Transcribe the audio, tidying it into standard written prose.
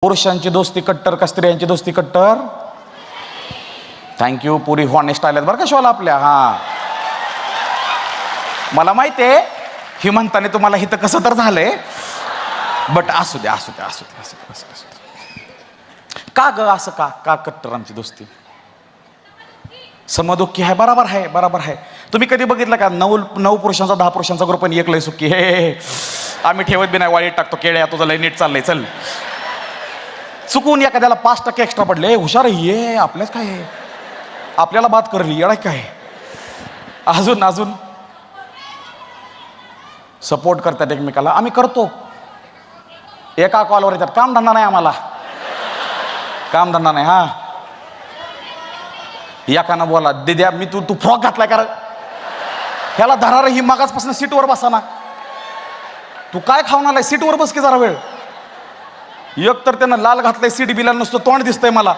पुरुषांची दोस्ती कट्टर का स्त्रियांची दोस्ती कट्टर? थँक्यू. पुरी हॉनेस्ट आल्यात बरं का शोला आपल्या. हा, मला माहिती आहे ही म्हणताना तुम्हाला हिथं कसं तर झालंय, बट असू द्या असू द्या असू द्या असू द्या असू द्या. का ग असं का का कट्टर आमची दोस्ती? समदुःखी आहे, बरोबर आहे बरोबर आहे. तुम्ही कधी बघितलं का 9 पुरुषांचा 10 पुरुषांचा ग्रुप आणि एक लय सुखी? हे आम्ही ठेवत बी नाही, वाळीत टाकतो. केळ्या तुझं लय नीट चाललंय, चल. चुकून एखाद्याला 5% एक्स्ट्रा पडले, हुशार ये आपल्याच काय आहे, आपल्याला बात करली येडा काय. अजून अजून सपोर्ट करतात एकमेकाला. आम्ही करतो, एका कॉलवर येतात. काम धंदा नाही आम्हाला, काम धंदा नाही. हा, एकानं बोला दिद्या मी तू फ्रॉक घातलाय का? ह्याला धरा रे, ही मागासपासून सीटवर बसा ना. तू काय खाऊन आलाय, सीटवर बस की जरा वेळ. एक तर त्यानं लाल घातलंय, सीट बिला नसतो, तोंड दिसतंय मला.